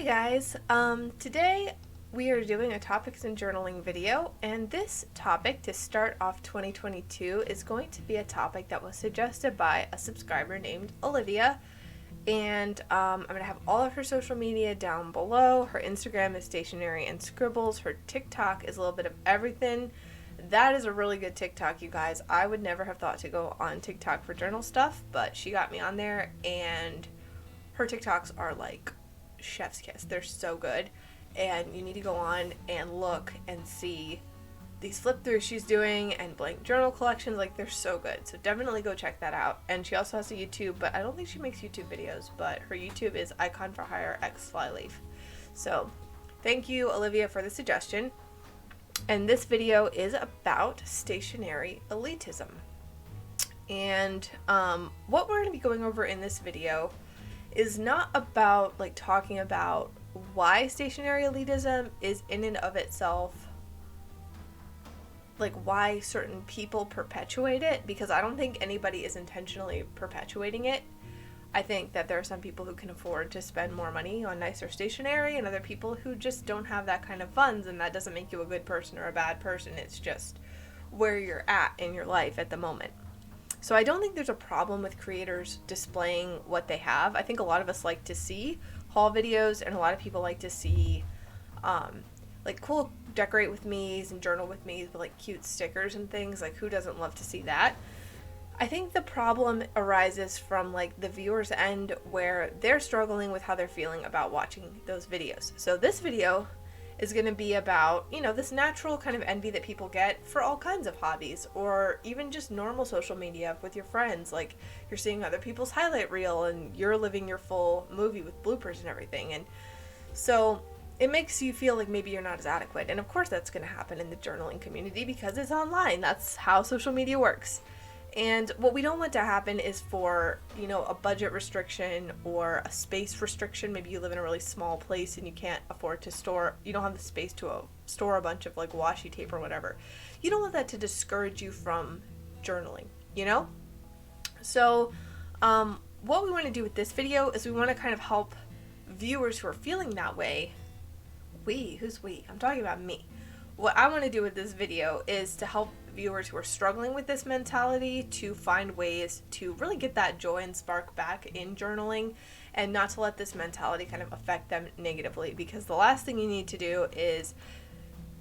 Hey guys, today we are doing a topics and journaling video, and this topic to start off 2022 is going to be a topic that was suggested by a subscriber named Olivia, and I'm going to have all of her social media down below. Her Instagram is Stationery and Scribbles. Her TikTok is a little bit of everything. That is a really good TikTok, you guys. I would never have thought to go on TikTok for journal stuff, but she got me on there, and her TikToks are like chef's kiss. They're so good, and you need to go on and look and see these flip throughs she's doing and blank journal collections. Like, they're so good, so definitely go check that out. And she also has a YouTube, but I don't think she makes YouTube videos, but her YouTube is icon for hire x flyleaf. So thank you, Olivia, for the suggestion. And this video is about stationery elitism, and what we're going to be going over in this video is not about like talking about why stationery elitism is in and of itself, like why certain people perpetuate it, because I don't think anybody is intentionally perpetuating it. I think that there are some people who can afford to spend more money on nicer stationery and other people who just don't have that kind of funds, and that doesn't make you a good person or a bad person. It's just where you're at in your life at the moment. So I don't think there's a problem with creators displaying what they have. I think a lot of us like to see haul videos, and a lot of people like to see like cool decorate with me's and journal with me's with like cute stickers and things. Like, who doesn't love to see that? I think the problem arises from like the viewer's end, where they're struggling with how they're feeling about watching those videos. So this video is going to be about, you know, this natural kind of envy that people get for all kinds of hobbies, or even just normal social media with your friends. Like, you're seeing other people's highlight reel and you're living your full movie with bloopers and everything. And so it makes you feel like maybe you're not as adequate. And of course that's going to happen in the journaling community because it's online. That's how social media works. And what we don't want to happen is for, you know, a budget restriction or a space restriction. Maybe you live in a really small place and you can't afford to store, you don't have the space to store a bunch of like washi tape or whatever. You don't want that to discourage you from journaling, you know? So what we want to do with this video is we want to kind of help viewers who are feeling that way. Who's we? I'm talking about me. What I want to do with this video is to help viewers who are struggling with this mentality to find ways to really get that joy and spark back in journaling, and not to let this mentality kind of affect them negatively. Because the last thing you need to do is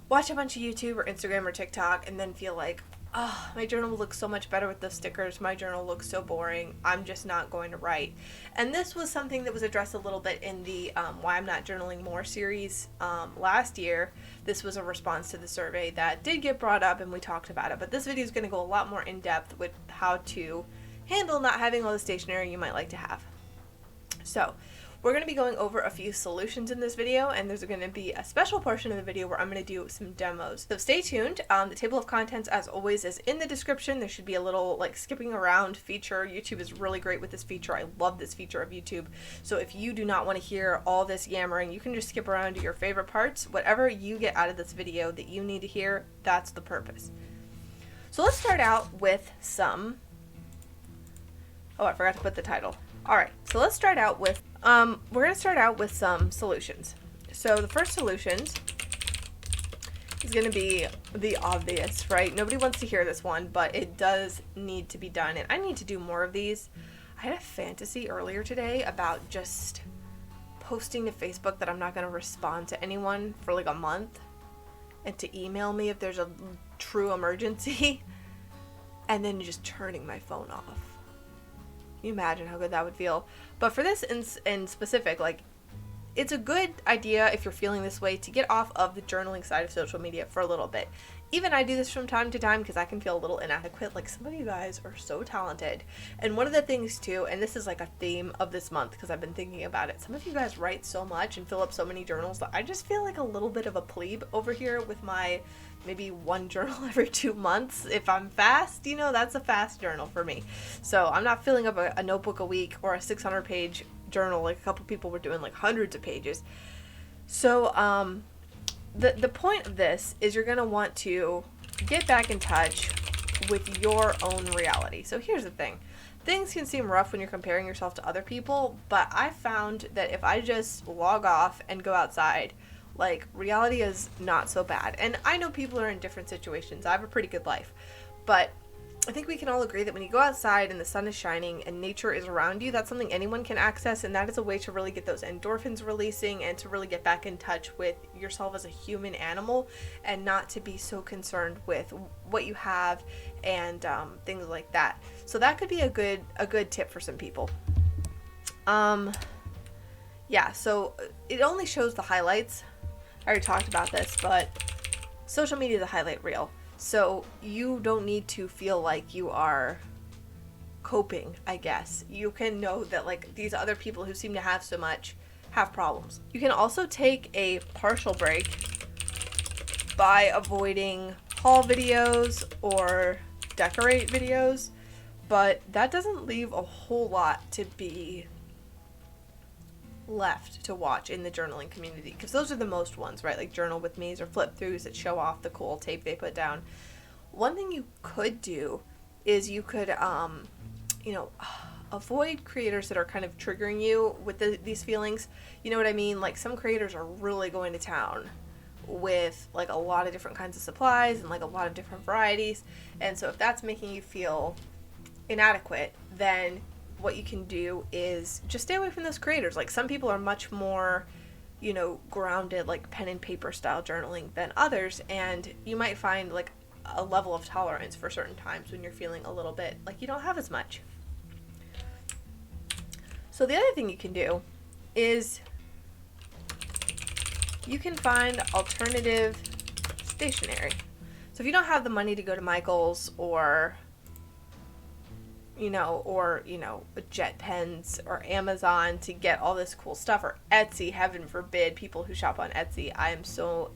watch a bunch of YouTube or Instagram or TikTok and then feel like, oh, my journal looks so much better with the stickers, my journal looks so boring, I'm just not going to write. And this was something that was addressed a little bit in the Why I'm Not Journaling More series last year. This was a response to the survey that did get brought up, and we talked about it. But this video is going to go a lot more in depth with how to handle not having all the stationery you might like to have. So we're going to be going over a few solutions in this video, and there's going to be a special portion of the video where I'm going to do some demos. So stay tuned. The table of contents, as always, is in the description. There should be a little like skipping around feature. YouTube is really great with this feature. I love this feature of YouTube. So if you do not want to hear all this yammering, you can just skip around to your favorite parts. Whatever you get out of this video that you need to hear, that's the purpose. So let's start out with some... Oh, I forgot to put the title. Alright, so let's start out with, we're going to start out with some solutions. So the first solutions is going to be the obvious, right? Nobody wants to hear this one, but it does need to be done, and I need to do more of these. I had a fantasy earlier today about just posting to Facebook that I'm not going to respond to anyone for like a month, and to email me if there's a true emergency, and then just turning my phone off. Can you imagine how good that would feel? But for this in specific, like, it's a good idea if you're feeling this way to get off of the journaling side of social media for a little bit. Even I do this from time to time because I can feel a little inadequate. Like, some of you guys are so talented. And one of the things too, and this is like a theme of this month because I've been thinking about it, some of you guys write so much and fill up so many journals that I just feel like a little bit of a plebe over here with my maybe one journal every 2 months. If I'm fast, you know, that's a fast journal for me. So I'm not filling up a notebook a week or a 600-page journal like a couple people were doing, like hundreds of pages. So the point of this is you're going to want to get back in touch with your own reality. So here's the thing. things can seem rough when you're comparing yourself to other people, but I found that if I just log off and go outside, like, reality is not so bad. And I know people are in different situations. I have a pretty good life. But I think we can all agree that when you go outside and the sun is shining and nature is around you, that's something anyone can access, and that is a way to really get those endorphins releasing and to really get back in touch with yourself as a human animal, and not to be so concerned with what you have and things like that. So that could be a good tip for some people. Yeah, so it only shows the highlights. I already talked about this, but social media is a highlight reel. So you don't need to feel like you are coping, I guess. You can know that, like, these other people who seem to have so much have problems. You can also take a partial break by avoiding haul videos or decorate videos, but that doesn't leave a whole lot to be left to watch in the journaling community, because those are the most ones, right? Like journal with me's or flip throughs that show off the cool tape they put down. One thing you could do is you could avoid creators that are kind of triggering you with these feelings. You know what I mean? Like, some creators are really going to town with like a lot of different kinds of supplies and like a lot of different varieties, and so if that's making you feel inadequate, then what you can do is just stay away from those creators. Like, some people are much more, grounded, like pen and paper style journaling than others, and you might find like a level of tolerance for certain times when you're feeling a little bit like you don't have as much. So the other thing you can do is you can find alternative stationery. So if you don't have the money to go to Michael's or jet pens or Amazon to get all this cool stuff, or Etsy, heaven forbid, people who shop on Etsy, I am so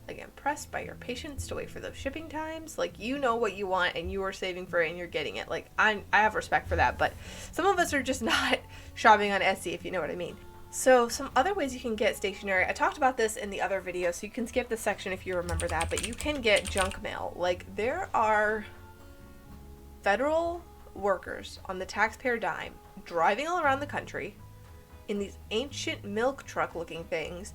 impressed by your patience to wait for those shipping times. Like, you know what you want and you are saving for it and you're getting it. Like, I have respect for that, but some of us are just not shopping on Etsy, if you know what I mean. So some other ways you can get stationery, I talked about this in the other video, so you can skip this section if you remember that, but you can get junk mail. Like, there are federal workers on the taxpayer dime driving all around the country in these ancient milk truck looking things,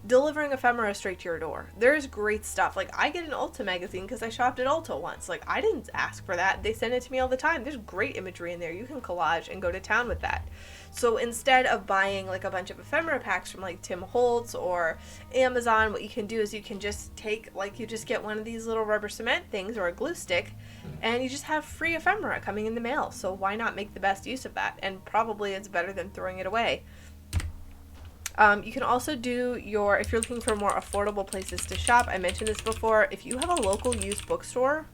delivering ephemera straight to your door. There's great stuff. Like, I get an Ulta magazine because I shopped at Ulta once. Like, I didn't ask for that. They send it to me all the time. There's great imagery in there. You can collage and go to town with that. So instead of buying like a bunch of ephemera packs from like Tim Holtz or Amazon, what you can do is you can just you just get one of these little rubber cement things or a glue stick, and you just have free ephemera coming in the mail. So why not make the best use of that? And probably it's better than throwing it away. You can also do if you're looking for more affordable places to shop, I mentioned this before, if you have a local used bookstore.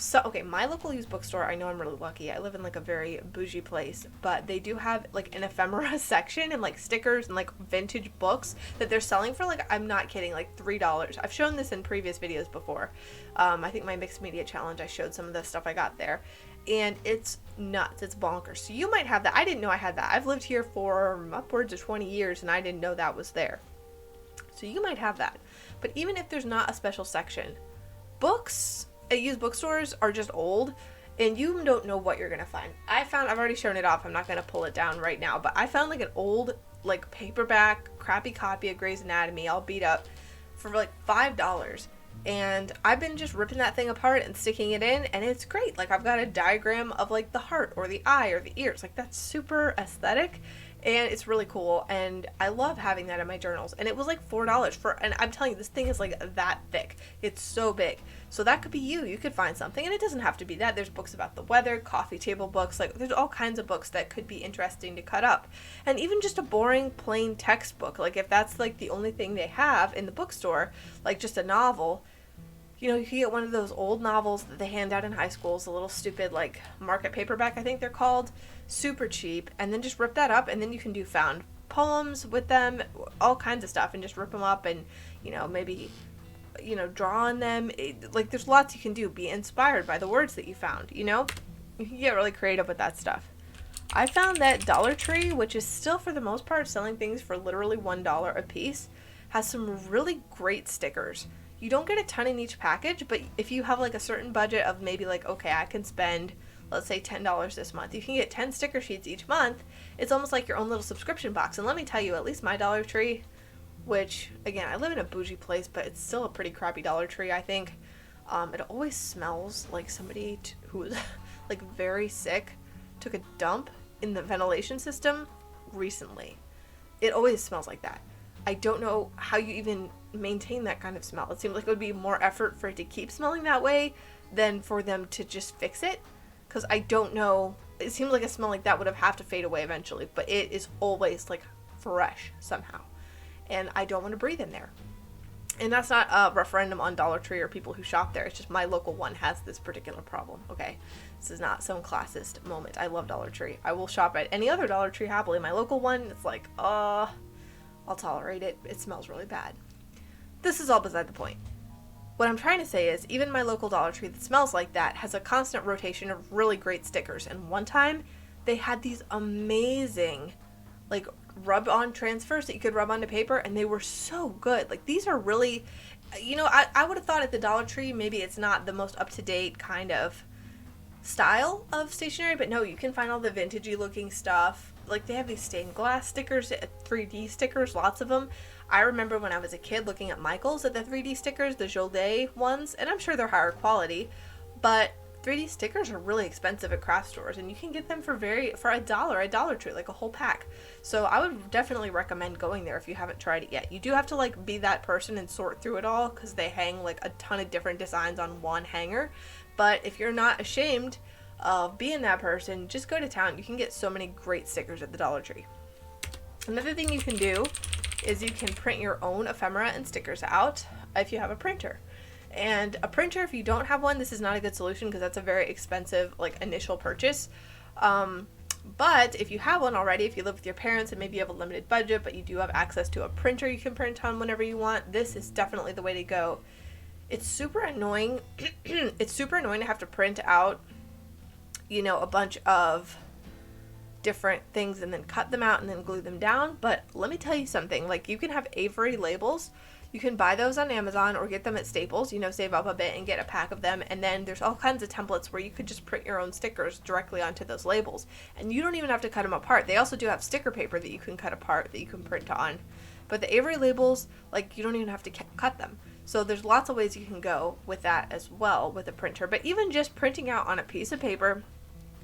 So, okay, my local used bookstore, I know I'm really lucky. I live in like a very bougie place, but they do have like an ephemera section and like stickers and like vintage books that they're selling for, like, I'm not kidding, like $3. I've shown this in previous videos before. I think my mixed media challenge, I showed some of the stuff I got there, and it's nuts. It's bonkers. So you might have that. I didn't know I had that. I've lived here for upwards of 20 years and I didn't know that was there. So you might have that. But even if there's not a special section, books at used bookstores are just old, and you don't know what you're gonna find. I've already shown it off, I'm not gonna pull it down right now, but I found like an old like paperback crappy copy of Grey's Anatomy all beat up for like $5, and I've been just ripping that thing apart and sticking it in, and it's great. Like, I've got a diagram of like the heart or the eye or the ears. Like, that's super aesthetic and it's really cool, and I love having that in my journals. And it was like $4 and I'm telling you, this thing is like that thick. It's so big. So that could be you could find something, and it doesn't have to be that. There's books about the weather, coffee table books, like there's all kinds of books that could be interesting to cut up. And even just a boring plain textbook, like if that's like the only thing they have in the bookstore, like just a novel, you can get one of those old novels that they hand out in high schools, a little stupid like market paperback, I think they're called, super cheap, and then just rip that up, and then you can do found poems with them, all kinds of stuff, and just rip them up and maybe draw on them. Like, there's lots you can do. Be inspired by the words that you found. You can get really creative with that stuff. I found that Dollar Tree, which is still for the most part selling things for literally $1 a piece, has some really great stickers. You don't get a ton in each package, but if you have like a certain budget of maybe like, okay, I can spend let's say $10 this month. You can get 10 sticker sheets each month. It's almost like your own little subscription box. And let me tell you, at least my Dollar Tree, which, again, I live in a bougie place, but it's still a pretty crappy Dollar Tree, I think. It always smells like somebody who was, like, very sick took a dump in the ventilation system recently. It always smells like that. I don't know how you even maintain that kind of smell. It seems like it would be more effort for it to keep smelling that way than for them to just fix it. Because I don't know, it seems like a smell like that would have to fade away eventually, but it is always, like, fresh somehow. And I don't want to breathe in there. And that's not a referendum on Dollar Tree or people who shop there. It's just my local one has this particular problem, okay? This is not some classist moment. I love Dollar Tree. I will shop at any other Dollar Tree happily. My local one, it's like, I'll tolerate it. It smells really bad. This is all beside the point. What I'm trying to say is, even my local Dollar Tree that smells like that has a constant rotation of really great stickers. And one time, they had these amazing, like, rub-on transfers that you could rub onto paper, and they were so good. Like, these are really, I would have thought at the Dollar Tree, maybe it's not the most up-to-date kind of style of stationery, but no, you can find all the vintagey looking stuff. Like, they have these stained glass stickers, 3D stickers, lots of them. I remember when I was a kid looking at Michael's at the 3D stickers, the Jolday ones, and I'm sure they're higher quality, but 3D stickers are really expensive at craft stores, and you can get them for $1 at Dollar Tree, like a whole pack. So I would definitely recommend going there if you haven't tried it yet. You do have to, like, be that person and sort through it all, because they hang, like, a ton of different designs on one hanger. But if you're not ashamed of being that person, just go to town. You can get so many great stickers at the Dollar Tree. Another thing you can do is you can print your own ephemera and stickers out if you have a printer. And a printer, if you don't have one, this is not a good solution because that's a very expensive, like, initial purchase. But if you have one already, if you live with your parents and maybe you have a limited budget, but you do have access to a printer you can print on whenever you want, this is definitely the way to go. It's super annoying. It's super annoying to have to print out, a bunch of different things and then cut them out and then glue them down. But let me tell you something, like, you can have Avery labels. You can buy those on Amazon or get them at Staples, save up a bit and get a pack of them. And then there's all kinds of templates where you could just print your own stickers directly onto those labels. And you don't even have to cut them apart. They also do have sticker paper that you can cut apart that you can print on. But the Avery labels, like, you don't even have to cut them. So there's lots of ways you can go with that as well with a printer. But even just printing out on a piece of paper,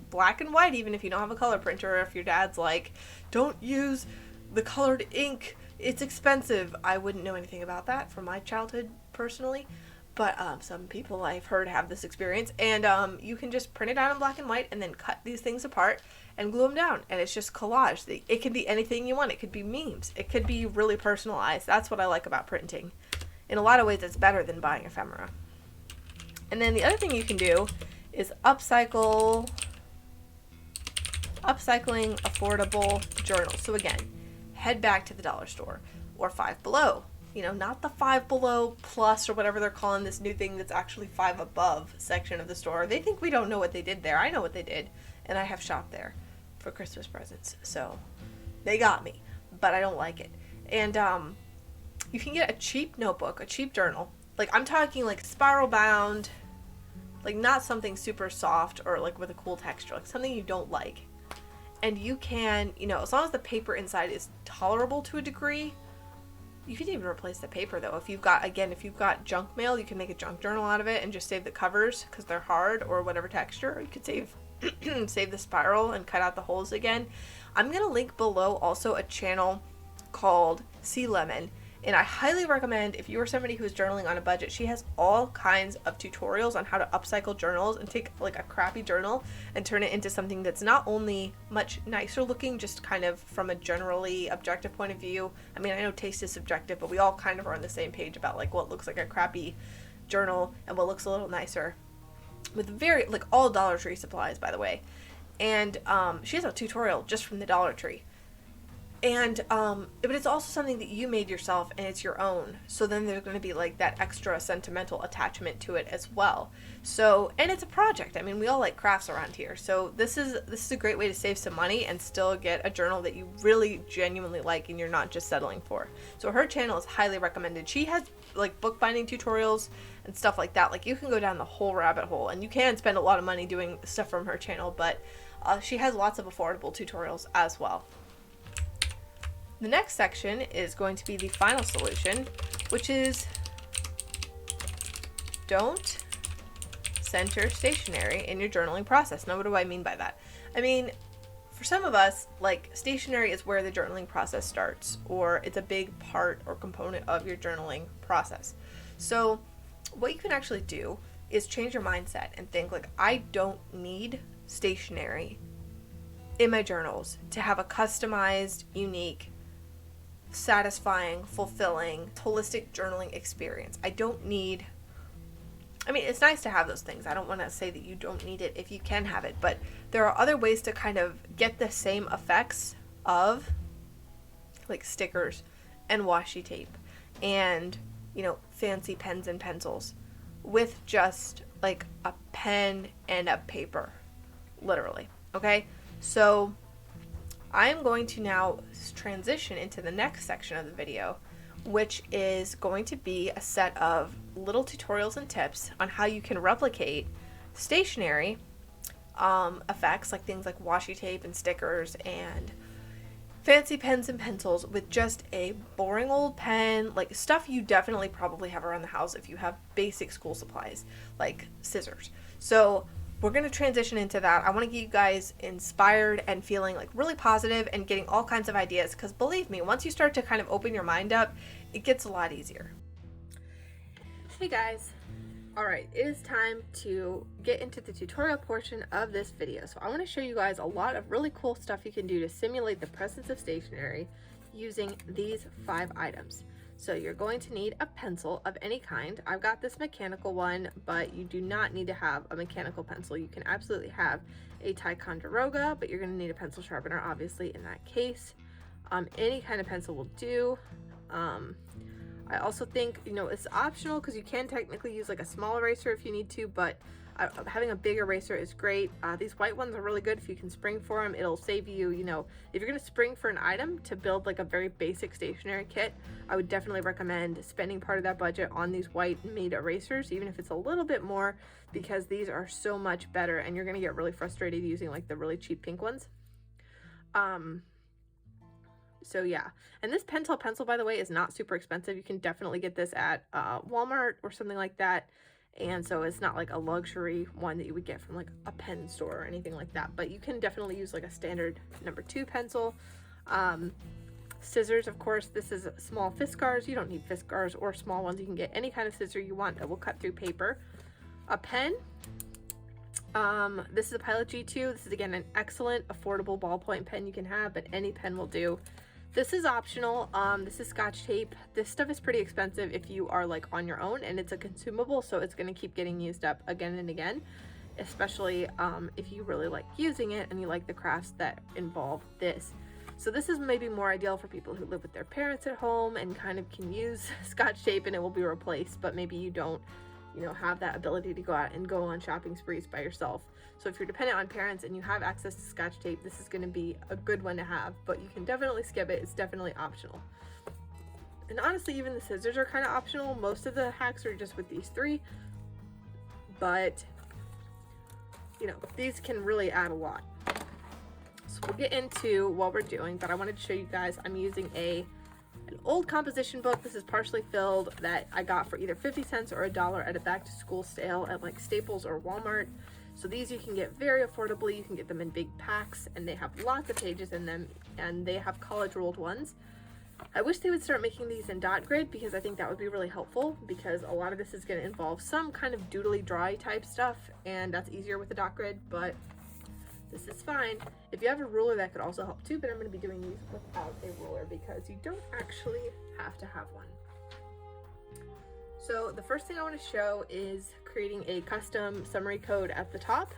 black and white, even if you don't have a color printer, or if your dad's like, don't use the colored ink, it's expensive. I wouldn't know anything about that from my childhood personally, but some people I've heard have this experience, and you can just print it out in black and white and then cut these things apart and glue them down, and it's just collage. It can be anything you want. It could be memes. It could be really personalized. That's what I like about printing. In a lot of ways, it's better than buying ephemera. And then the other thing you can do is upcycling affordable journals. So again, head back to the dollar store or Five Below. Not the Five Below Plus or whatever they're calling this new thing that's actually Five Above section of the store. They think we don't know what they did there. I know what they did, and I have shopped there for Christmas presents. So they got me, but I don't like it. And you can get a cheap notebook, a cheap journal. Like, I'm talking like spiral bound, like not something super soft or like with a cool texture, like something you don't like. And you can, as long as the paper inside is tolerable to a degree, you can even replace the paper though. If you've got junk mail, you can make a junk journal out of it and just save the covers because they're hard or whatever texture. Or you could save the spiral and cut out the holes again. I'm going to link below also a channel called Sea Lemon. And I highly recommend, if you are somebody who's journaling on a budget, she has all kinds of tutorials on how to upcycle journals and take like a crappy journal and turn it into something that's not only much nicer looking, just kind of from a generally objective point of view. I mean, I know taste is subjective, but we all kind of are on the same page about like what looks like a crappy journal and what looks a little nicer. With all Dollar Tree supplies, by the way. And she has a tutorial just from the Dollar Tree. And but it's also something that you made yourself and it's your own. So then there's going to be like that extra sentimental attachment to it as well. So, and it's a project. I mean, we all like crafts around here. So this is a great way to save some money and still get a journal that you really genuinely like and you're not just settling for. So her channel is highly recommended. She has like bookbinding tutorials and stuff like that. Like you can go down the whole rabbit hole, and you can spend a lot of money doing stuff from her channel, but she has lots of affordable tutorials as well. The next section is going to be the final solution, which is don't center stationery in your journaling process. Now, what do I mean by that? I mean, for some of us, like, stationery is where the journaling process starts, or it's a big part or component of your journaling process. So what you can actually do is change your mindset and think, like, I don't need stationery in my journals to have a customized, unique, satisfying, fulfilling, holistic journaling experience. I don't need, I mean, it's nice to have those things. I don't want to say that you don't need it if you can have it, but there are other ways to kind of get the same effects of like stickers and washi tape and, you know, fancy pens and pencils with just like a pen and a paper, literally. Okay, so I'm going to now transition into the next section of the video, which is going to be a set of little tutorials and tips on how you can replicate stationery effects, like things like washi tape and stickers and fancy pens and pencils, with just a boring old pen, like stuff you definitely probably have around the house if you have basic school supplies, like scissors. So we're going to transition into that. I want to get you guys inspired and feeling like really positive and getting all kinds of ideas, because believe me, once you start to kind of open your mind up, it gets a lot easier. Hey guys. All right, it is time to get into the tutorial portion of this video. So I want to show you guys a lot of really cool stuff you can do to simulate the presence of stationery using these 5 items. So you're going to need a pencil of any kind. I've got this mechanical one, but you do not need to have a mechanical pencil. You can absolutely have a Ticonderoga, but you're going to need a pencil sharpener, obviously, in that case. Any kind of pencil will do. I also think, you know, it's optional because you can technically use like a small eraser if you need to, but having a big eraser is great. These white ones are really good if you can spring for them. It'll save you, you know, if you're going to spring for an item to build like a very basic stationery kit, I would definitely recommend spending part of that budget on these white made erasers, even if it's a little bit more, because these are so much better and you're going to get really frustrated using like the really cheap pink ones. So yeah, and this Pentel pencil, by the way, is not super expensive. You can definitely get this at Walmart or something like that. And so it's not like a luxury one that you would get from like a pen store or anything like that. But you can definitely use like a standard number 2 pencil. Scissors, of course, this is small Fiskars. You don't need Fiskars or small ones. You can get any kind of scissor you want that will cut through paper. A pen. This is a Pilot G2. This is, again, an excellent, affordable ballpoint pen you can have, but any pen will do. This is optional. This is Scotch tape. This stuff is pretty expensive if you are like on your own, and it's a consumable, so it's going to keep getting used up again and again, especially if you really like using it and you like the crafts that involve this. So this is maybe more ideal for people who live with their parents at home and kind of can use Scotch tape and it will be replaced, but maybe you don't, you know, have that ability to go out and go on shopping sprees by yourself. So if you're dependent on parents and you have access to Scotch tape, this is going to be a good one to have, but you can definitely skip it. It's definitely optional. And honestly, even the scissors are kind of optional. Most of the hacks are just with these 3, but you know, these can really add a lot. So we'll get into what we're doing, but I wanted to show you guys, I'm using an old composition book. This is partially filled that I got for either 50 cents or $1 at a back to school sale at like Staples or Walmart. So these you can get very affordably. You can get them in big packs and they have lots of pages in them, and they have college ruled ones. I wish they would start making these in dot grid, because I think that would be really helpful, because a lot of this is going to involve some kind of doodly dry type stuff, and that's easier with the dot grid, but this is fine. If you have a ruler, that could also help too, but I'm going to be doing these without a ruler because you don't actually have to have one. So the first thing I want to show is creating a custom summary code at the top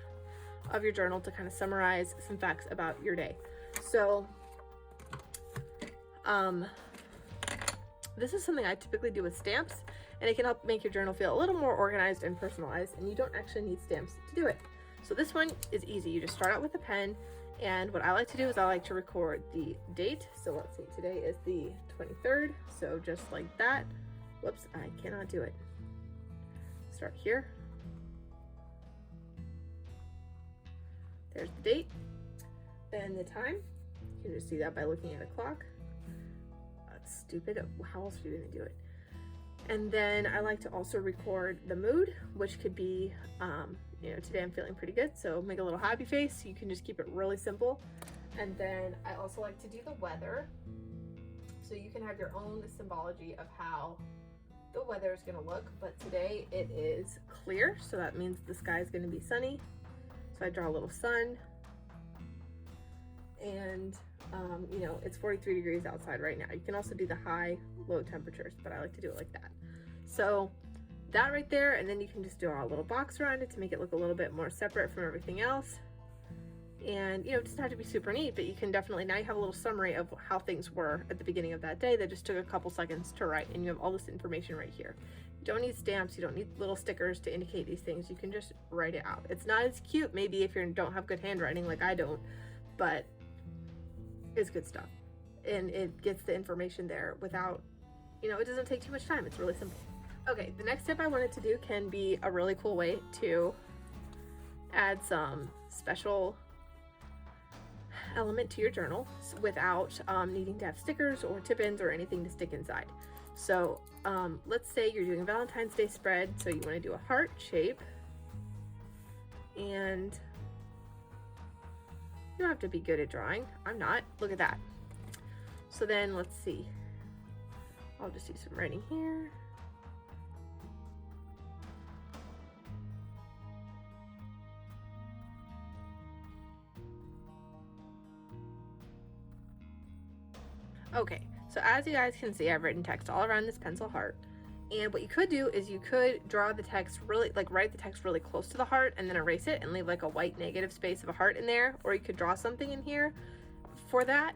of your journal to kind of summarize some facts about your day. So This is something I typically do with stamps, and it can help make your journal feel a little more organized and personalized, and you don't actually need stamps to do it. So this one is easy. You just start out with a pen, and what I like to do is I like to record the date. So let's see, today is the 23rd, so just like that. Whoops, I cannot do it. Start here. There's the date. Then the time. You can just see that by looking at a clock. That's stupid. How else are you gonna do it? And then I like to also record the mood, which could be, you know, today I'm feeling pretty good, so make a little happy face. You can just keep it really simple. And then I also like to do the weather. So you can have your own symbology of how the weather is gonna look, but today it is clear, so that means the sky is gonna be sunny. So I draw a little sun, and you know, it's 43 degrees outside right now. You can also do the high, low temperatures, but I like to do it like that. So that right there, and then you can just draw a little box around it to make it look a little bit more separate from everything else. And you know, it doesn't have to be super neat, but you can definitely, now you have a little summary of how things were at the beginning of that day that just took a couple seconds to write, and you have all this information right here. You don't need stamps, you don't need little stickers to indicate these things. You can just write it out. It's not as cute maybe if you don't have good handwriting like I don't, but it's good stuff, and it gets the information there without, you know, it doesn't take too much time. It's really simple. Okay, the next tip I wanted to do can be a really cool way to add some special element to your journal without needing to have stickers or tip-ins or anything to stick inside. So let's say you're doing a Valentine's Day spread, so you want to do a heart shape, and you don't have to be good at drawing. I'm not. Look at that. So then let's see. I'll just do some writing here. Okay, so as you guys can see, I've written text all around this pencil heart. And what you could do is you could draw the text really, like write the text really close to the heart and then erase it and leave like a white negative space of a heart in there, or you could draw something in here for that.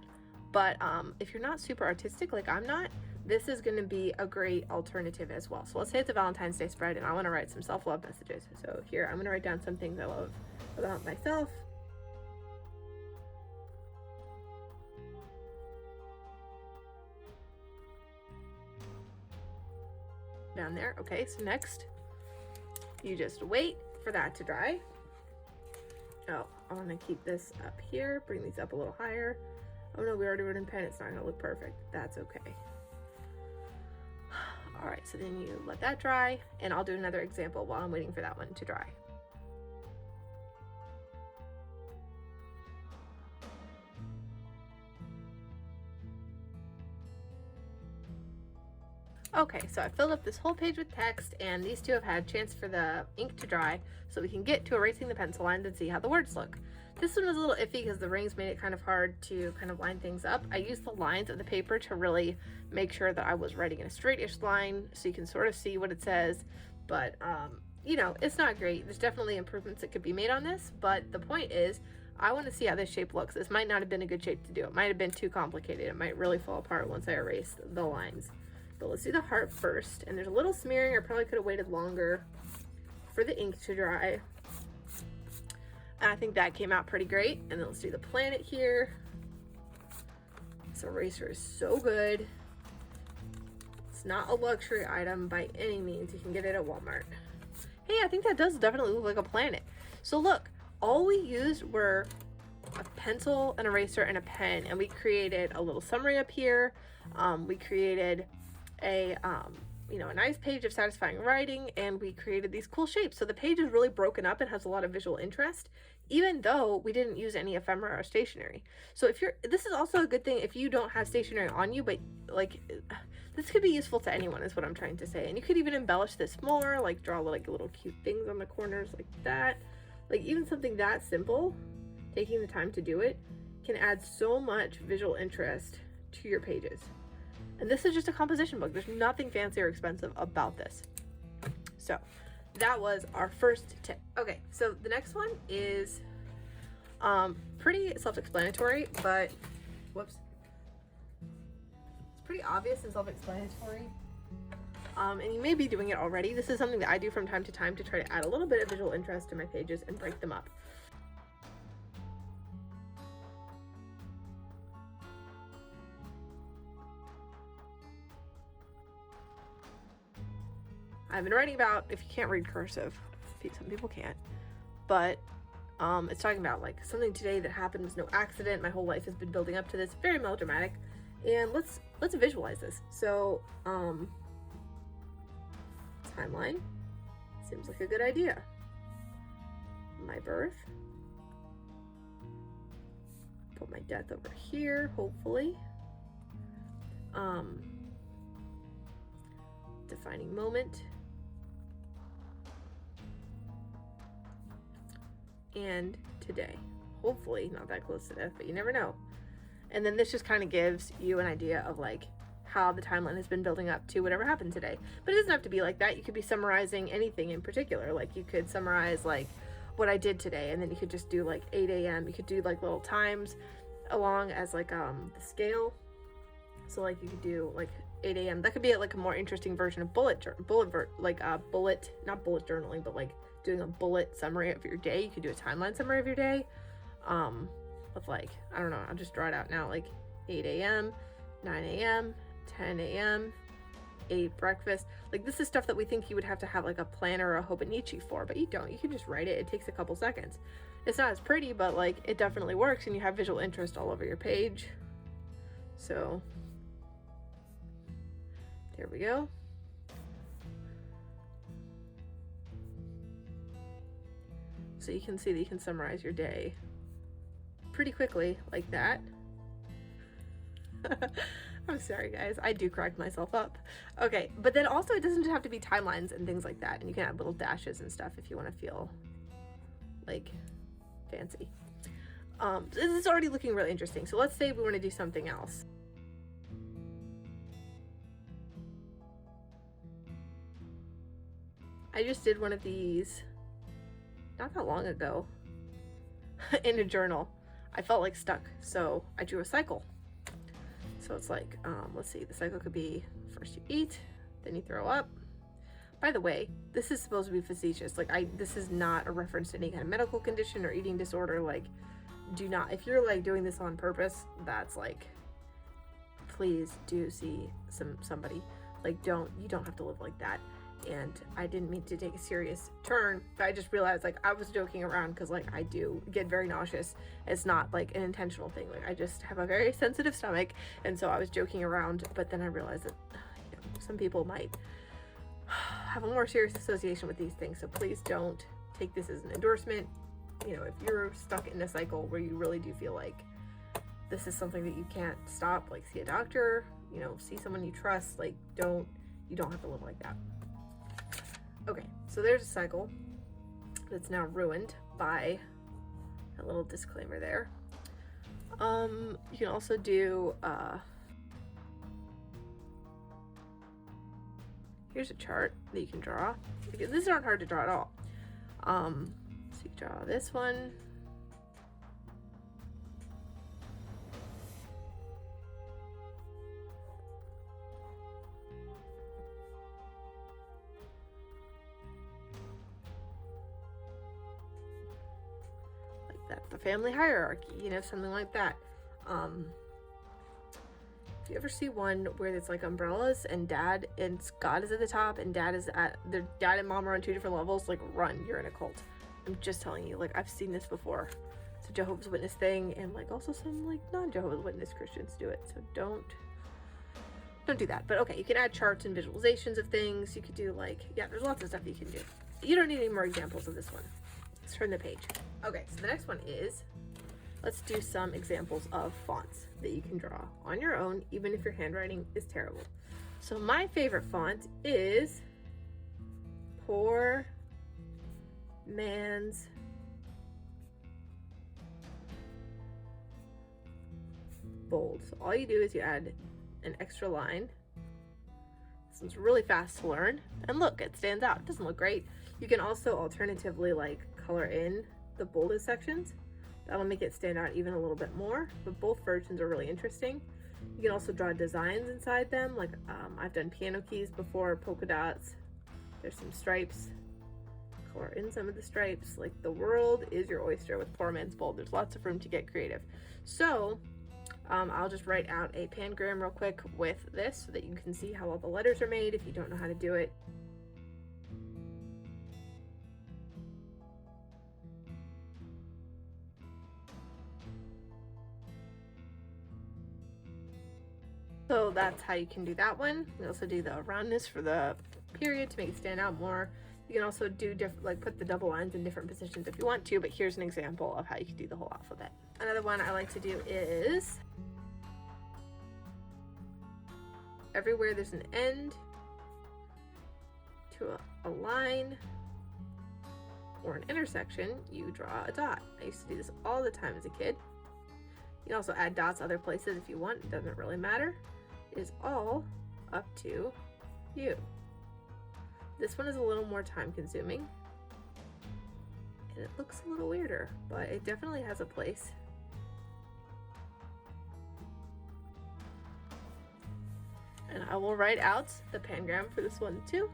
But if you're not super artistic like I'm not, this is going to be a great alternative as well. So let's say it's a Valentine's Day spread and I want to write some self-love messages. So here I'm going to write down some things I love about myself. Down there. Okay, so next you just wait for that to dry. Oh, I want to keep this up here, bring these up a little higher. Oh no, we already wrote in pen, it's not going to look perfect. That's okay. All right, so then you let that dry, and I'll do another example while I'm waiting for that one to dry. Okay, so I filled up this whole page with text, and these two have had a chance for the ink to dry, so we can get to erasing the pencil lines and see how the words look. This one was a little iffy because the rings made it kind of hard to kind of line things up. I used the lines of the paper to really make sure that I was writing in a straight-ish line, so you can sort of see what it says, but you know, it's not great. There's definitely improvements that could be made on this, but the point is, I want to see how this shape looks. This might not have been a good shape to do. It might have been too complicated. It might really fall apart once I erase the lines. But let's do the heart first, and there's a little smearing. I probably could have waited longer for the ink to dry. And I think that came out pretty great. And then let's do the planet here. This eraser is so good. It's not a luxury item by any means. You can get it at Walmart. Hey, I think that does definitely look like a planet. So look, all we used were a pencil, an eraser, and a pen, and we created a little summary up here. We created a you know, a nice page of satisfying writing, and we created these cool shapes. So the page is really broken up and has a lot of visual interest, even though we didn't use any ephemera or stationery. So if you're, this is also a good thing if you don't have stationery on you, but like this could be useful to anyone is what I'm trying to say. And you could even embellish this more, like draw like little cute things on the corners like that. Like even something that simple, taking the time to do it, can add so much visual interest to your pages. And this is just a composition book. There's nothing fancy or expensive about this. So that was our first tip. Okay, so the next one is pretty self-explanatory, but whoops. pretty obvious and self-explanatory. And you may be doing it already. This is something that I do from time to time to try to add a little bit of visual interest to my pages and break them up. I've been writing about, if you can't read cursive, some people can't, but it's talking about like something today that happened was no accident. My whole life has been building up to this, very melodramatic, and let's visualize this. So timeline seems like a good idea. My birth, put my death over here, hopefully. Defining moment, and today, hopefully not that close to death, but you never know. And then this just kind of gives you an idea of like how the timeline has been building up to whatever happened today. But it doesn't have to be like that. You could be summarizing anything in particular. Like you could summarize like what I did today, and then you could just do like 8 a.m. You could do like little times along as like the scale. So like you could do like 8 a.m. That could be like a more interesting version of not bullet journaling, but like doing a bullet summary of your day. You could do a timeline summary of your day. With like, I don't know, I'll just draw it out now, like 8 a.m., 9 a.m., 10 a.m., 8 breakfast. Like this is stuff that we think you would have to have like a planner or a Hobonichi for, but you don't. You can just write it. It takes a couple seconds. It's not as pretty, but like it definitely works, and you have visual interest all over your page. So there we go. So you can see that you can summarize your day pretty quickly like that. I'm sorry guys, I do crack myself up. Okay, but then also it doesn't have to be timelines and things like that, and you can add little dashes and stuff if you want to feel like fancy. This is already looking really interesting. So let's say we want to do something else. I just did one of these not that long ago in a journal. I felt like stuck, so I drew a cycle. So it's like, let's see, the cycle could be first you eat, then you throw up. By the way, this is supposed to be facetious. Like this is not a reference to any kind of medical condition or eating disorder. Like do not, if you're like doing this on purpose, that's like, please do see somebody. Like you don't have to live like that. And I didn't mean to take a serious turn, but I just realized like I was joking around because like I do get very nauseous. It's not like an intentional thing. Like I just have a very sensitive stomach, and so I was joking around, but then I realized that some people might have a more serious association with these things. So please don't take this as an endorsement. If you're stuck in a cycle where you really do feel like this is something that you can't stop, like see a doctor, see someone you trust. Like you don't have to live like that. Okay, so there's a cycle that's now ruined by a little disclaimer there. You can also do, here's a chart that you can draw. These aren't hard to draw at all. So you draw this one. The family hierarchy, something like that. If you ever see one where it's like umbrellas and God is at the top and dad and mom are on 2 different levels, like run, you're in a cult. I'm just telling you, like I've seen this before. It's a Jehovah's Witness thing, and like also some like non-Jehovah's Witness Christians do it. So don't do that. But okay, you can add charts and visualizations of things. You could do there's lots of stuff you can do. You don't need any more examples of this one. Let's turn the page. Okay, so the next one is, let's do some examples of fonts that you can draw on your own, even if your handwriting is terrible. So my favorite font is Poor Man's Bold. So all you do is you add an extra line. This one's really fast to learn, and look, it stands out. It doesn't look great. You can also alternatively color in the bolded sections. That'll make it stand out even a little bit more, but both versions are really interesting. You can also draw designs inside them, like I've done piano keys before, polka dots. There's some stripes. Color in some of the stripes. Like, the world is your oyster with poor man's bold. There's lots of room to get creative. So I'll just write out a pangram real quick with this so that you can see how all the letters are made if you don't know how to do it. So that's how you can do that one. You also do the roundness for the period to make it stand out more. You can also do different, like put the double lines in different positions if you want to, but here's an example of how you can do the whole alphabet. Another one I like to do is everywhere there's an end to a line or an intersection, you draw a dot. I used to do this all the time as a kid. You can also add dots other places if you want. It doesn't really matter. It is all up to you. This one is a little more time consuming and it looks a little weirder, but it definitely has a place. And I will write out the pangram for this one too.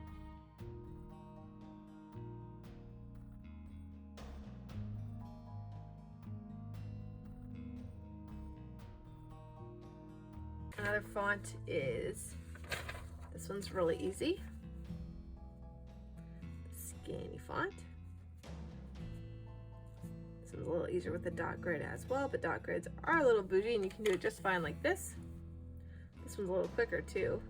Another font is, this one's really easy. Skinny font. This one's a little easier with the dot grid as well, but dot grids are a little bougie and you can do it just fine like this. This one's a little quicker too.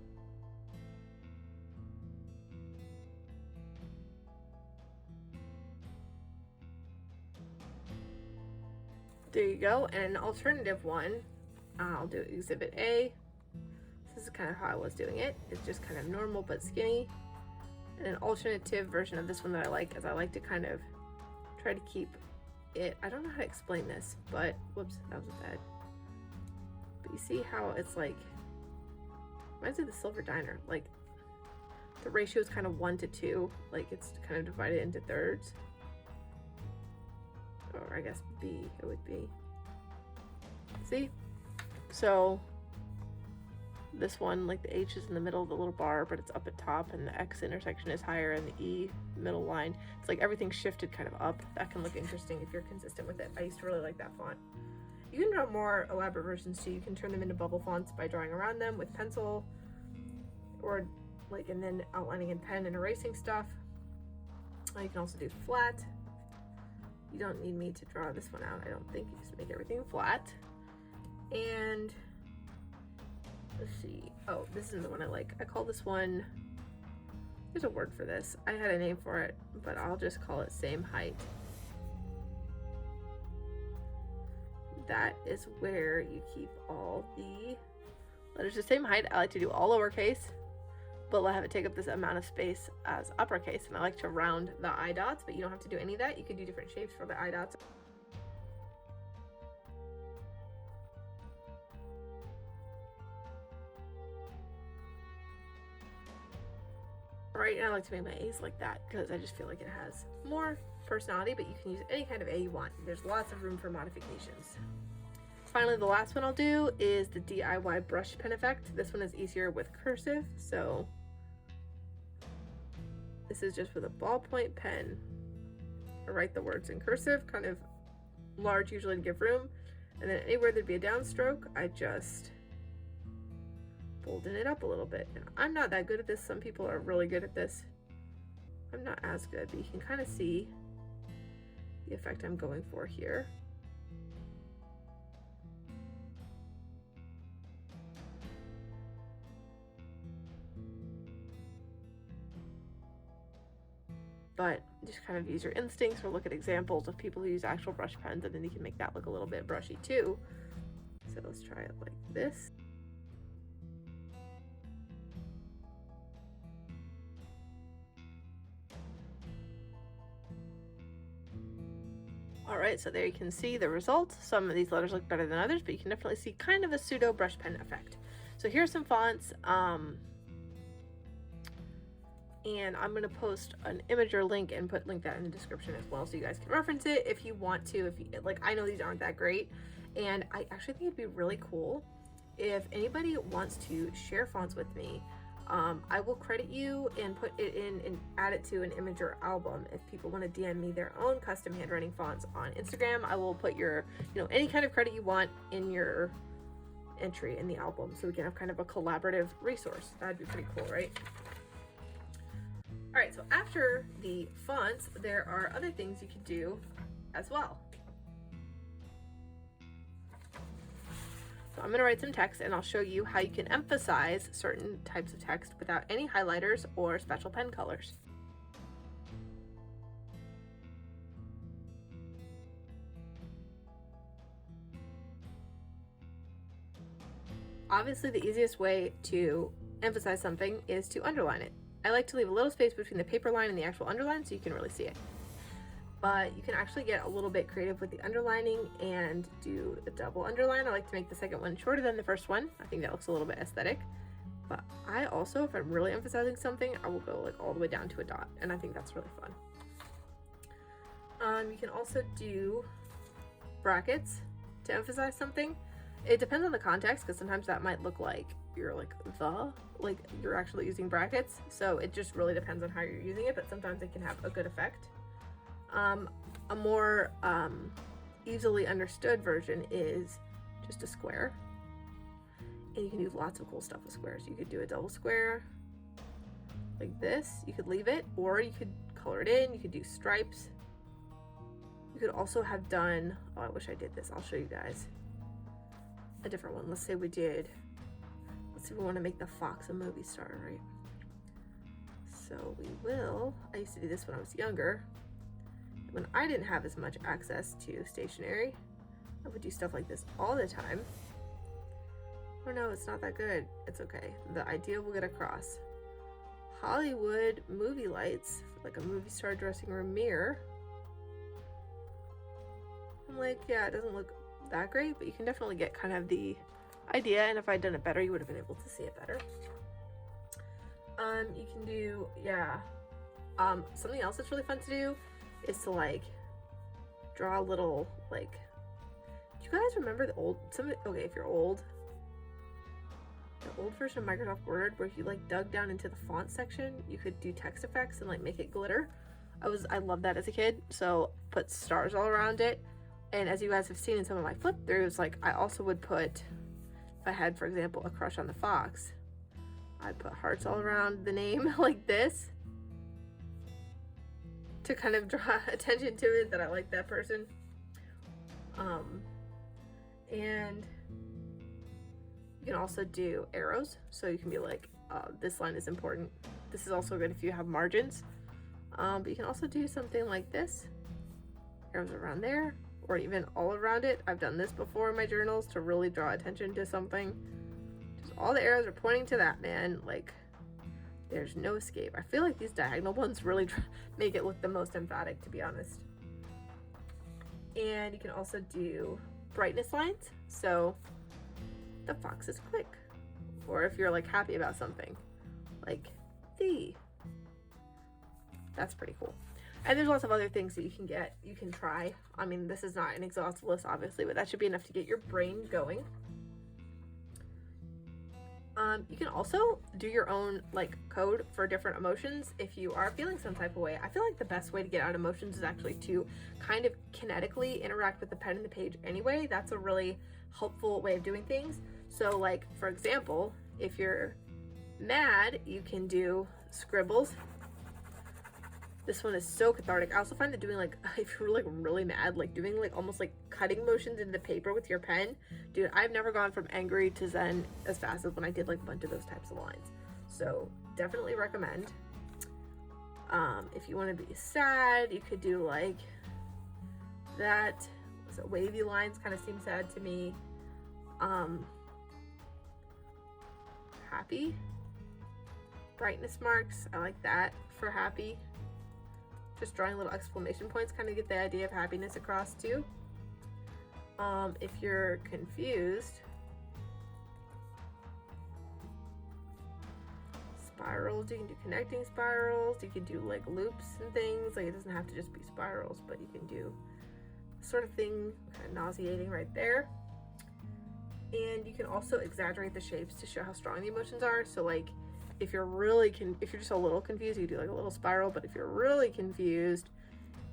There you go. And an alternative one, I'll do Exhibit A. This is kind of how I was doing it. It's just kind of normal but skinny. And an alternative version of this one that I like is I like to kind of try to keep it, I don't know how to explain this, but whoops, that was bad. But you see how it's like, reminds me of the Silver Diner. Like, the ratio is kind of 1 to 2. Like, it's kind of divided into thirds. Or I guess B, it would be. See? So this one, like the H is in the middle of the little bar, but it's up at top, and the X intersection is higher, and the E middle line. It's like everything shifted kind of up. That can look interesting if you're consistent with it. I used to really like that font. You can draw more elaborate versions too. You can turn them into bubble fonts by drawing around them with pencil, or like, and then outlining in pen and erasing stuff. You can also do flat. You don't need me to draw this one out, I don't think. You just make everything flat. And let's see. Oh, this is the one I like. I call this one, there's a word for this. I had a name for it, but I'll just call it same height. That is where you keep all the letters the same height. I like to do all lowercase, but I'll have it take up this amount of space as uppercase. And I like to round the eye dots, but you don't have to do any of that. You can do different shapes for the eye dots. Right, and I like to make my A's like that because I just feel like it has more personality, but you can use any kind of A you want. There's lots of room for modifications. Finally, the last one I'll do is the DIY brush pen effect. This one is easier with cursive, so this is just with a ballpoint pen. I write the words in cursive, kind of large usually to give room, and then anywhere there'd be a downstroke, I just bolden it up a little bit. And I'm not that good at this. Some people are really good at this. I'm not as good, but you can kind of see the effect I'm going for here. But just kind of use your instincts or look at examples of people who use actual brush pens, and then you can make that look a little bit brushy too. So let's try it like this. All right, so there you can see the result. Some of these letters look better than others, but you can definitely see kind of a pseudo brush pen effect. So here's some fonts. And I'm gonna post an IMGUR link and link that in the description as well, so you guys can reference it if you want to. If you like, I know these aren't that great, and I actually think it'd be really cool if anybody wants to share fonts with me, I will credit you and put it in and add it to an IMGUR album. If people want to DM me their own custom handwriting fonts on Instagram, I will put your, any kind of credit you want in your entry in the album, so we can have kind of a collaborative resource. That'd be pretty cool, right? All right, so after the fonts, there are other things you can do as well. So I'm going to write some text, and I'll show you how you can emphasize certain types of text without any highlighters or special pen colors. Obviously, the easiest way to emphasize something is to underline it. I like to leave a little space between the paper line and the actual underline so you can really see it. But you can actually get a little bit creative with the underlining and do a double underline. I like to make the second one shorter than the first one. I think that looks a little bit aesthetic. But I also, if I'm really emphasizing something, I will go like all the way down to a dot, and I think that's really fun. You can also do brackets to emphasize something. It depends on the context, because sometimes that might look like you're like you're actually using brackets. So it just really depends on how you're using it, but sometimes it can have a good effect. A more easily understood version is just a square, and you can do lots of cool stuff with squares. You could do a double square like this. You could leave it, or you could color it in. You could do stripes. You could also have done, oh, I wish I did this. I'll show you guys a different one. Let's say we want to make the fox a movie star, right? So I used to do this when I was younger. When I didn't have as much access to stationery, I would do stuff like this all the time. Oh no, it's not that good. It's okay. The idea will get across. Hollywood movie lights, like a movie star dressing room mirror. I'm like, yeah, it doesn't look that great, but you can definitely get kind of the idea, and if I'd done it better, you would have been able to see it better. You can do, something else that's really fun to do is to like draw a little, like, do you guys remember the old, if you're old, the old version of Microsoft Word where if you like dug down into the font section, you could do text effects and like make it glitter? I loved that as a kid, so put stars all around it. And as you guys have seen in some of my flip throughs, like I also would put, if I had, for example, a crush on the fox, I'd put hearts all around the name like this to kind of draw attention to it, that I like that person. And you can also do arrows, so you can be like, this line is important. This is also good if you have margins. But you can also do something like this, arrows around there, or even all around it. I've done this before in my journals to really draw attention to something. Just all the arrows are pointing to that man, like there's no escape. I feel like these diagonal ones really make it look the most emphatic, to be honest. And you can also do brightness lines, so the fox is quick, or if you're like happy about something, like that's pretty cool. And there's lots of other things that you can try. I mean, this is not an exhaustive list, obviously, but that should be enough to get your brain going. You can also do your own like code for different emotions if you are feeling some type of way. I feel like the best way to get out emotions is actually to kind of kinetically interact with the pen and the page anyway. That's a really helpful way of doing things. So like, for example, if you're mad, you can do scribbles. This one is so cathartic. I also find that doing like, if you're like really mad, like doing like almost like cutting motions into the paper with your pen, dude, I've never gone from angry to zen as fast as when I did like a bunch of those types of lines. So definitely recommend. If you want to be sad, you could do like that. So wavy lines kind of seem sad to me. Happy. Brightness marks, I like that for happy. Just drawing little exclamation points kind of get the idea of happiness across too. If you're confused, spirals, you can do connecting spirals, you can do like loops and things. Like it doesn't have to just be spirals, but you can do sort of thing kind of nauseating right there. And you can also exaggerate the shapes to show how strong the emotions are. So like if you're just a little confused, you do like a little spiral, but if you're really confused,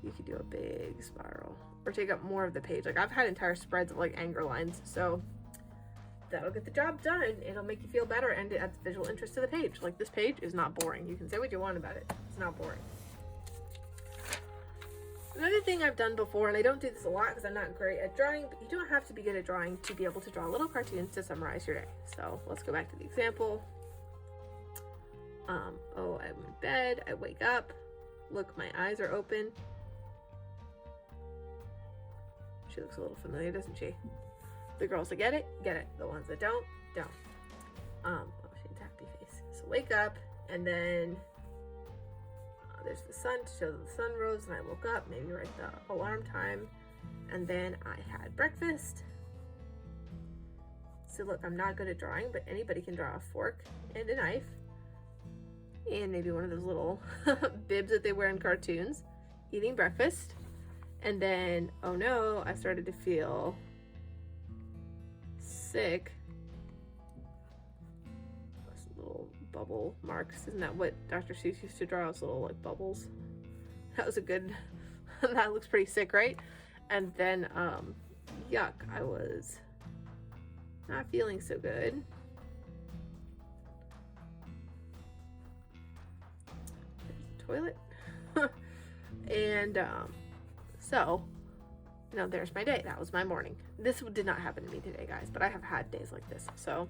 you could do a big spiral or take up more of the page. Like I've had entire spreads of like anger lines, so that'll get the job done. It'll make you feel better and it adds visual interest to the page. Like this page is not boring. You can say what you want about it. It's not boring. Another thing I've done before, and I don't do this a lot because I'm not great at drawing, but you don't have to be good at drawing to be able to draw little cartoons to summarize your day. So let's go back to the example. Oh, I'm in bed, I wake up, look, my eyes are open. She looks a little familiar, doesn't she? The girls that get it, get it. The ones that don't, don't. Oh, she had a happy face. So wake up, and then there's the sun to show that the sun rose, and I woke up, maybe write the alarm time, and then I had breakfast. So look, I'm not good at drawing, but anybody can draw a fork and a knife, and maybe one of those little bibs that they wear in cartoons, eating breakfast, and then, oh no, I started to feel sick. Those little bubble marks, isn't that what Dr. Seuss used to draw? Those little like bubbles. That was a good, that looks pretty sick, right? And then, yuck, I was not feeling so good. There's the toilet. And, so, you know, there's my day. That was my morning. This did not happen to me today, guys, but I have had days like this. So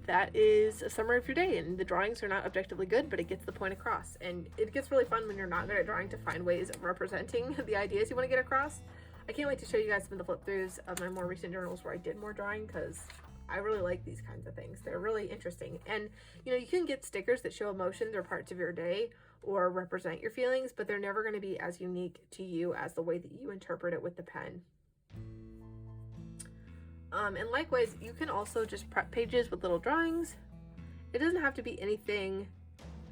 that is a summary of your day, and the drawings are not objectively good, but it gets the point across. And it gets really fun when you're not good at drawing to find ways of representing the ideas you want to get across. I can't wait to show you guys some of the flip throughs of my more recent journals where I did more drawing, because I really like these kinds of things. They're really interesting. And you know, you can get stickers that show emotions or parts of your day or represent your feelings, but they're never going to be as unique to you as the way that you interpret it with the pen. And likewise, you can also just prep pages with little drawings. It doesn't have to be anything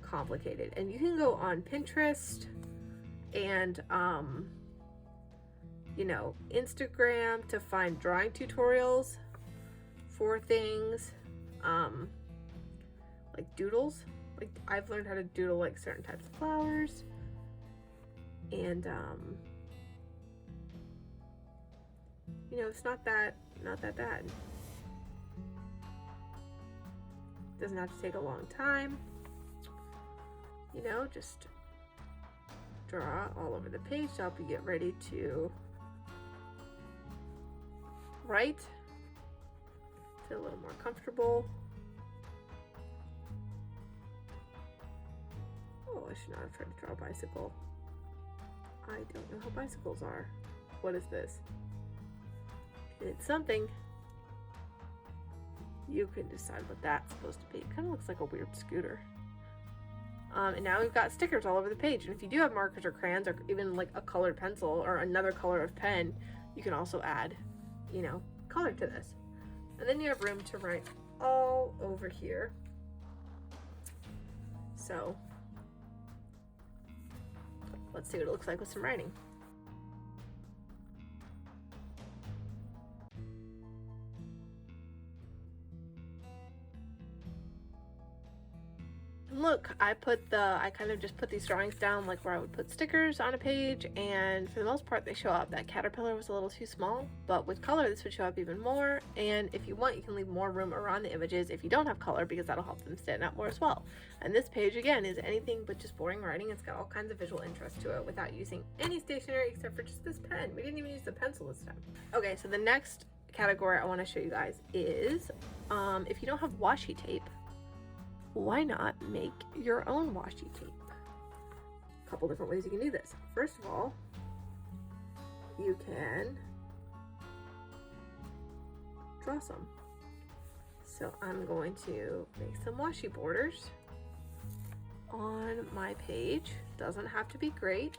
complicated. And you can go on Pinterest and, you know, Instagram to find drawing tutorials for things, like Doodles. Like I've learned how to doodle like certain types of flowers, and you know, it's not that bad. Doesn't have to take a long time. You know, just draw all over the page to help you get ready to write. Feel a little more comfortable. Oh, I should not have tried to draw a bicycle. I don't know how bicycles are. What is this? It's something. You can decide what that's supposed to be. It kind of looks like a weird scooter. And now we've got stickers all over the page. And if you do have markers or crayons or even like a colored pencil or another color of pen, you can also add, you know, color to this. And then you have room to write all over here. So let's see what it looks like with some writing. Look, I kind of just put these drawings down like where I would put stickers on a page, and for the most part they show up. That caterpillar was a little too small, but with color this would show up even more. And if you want, you can leave more room around the images if you don't have color, because that'll help them stand out more as well. And this page again is anything but just boring writing. It's got all kinds of visual interest to it without using any stationery except for just this pen. We didn't even use the pencil this time. Okay, so the next category I want to show you guys is if you don't have washi tape, why not make your own washi tape? A couple different ways you can do this. First of all, you can draw some. So I'm going to make some washi borders on my page. Doesn't have to be great,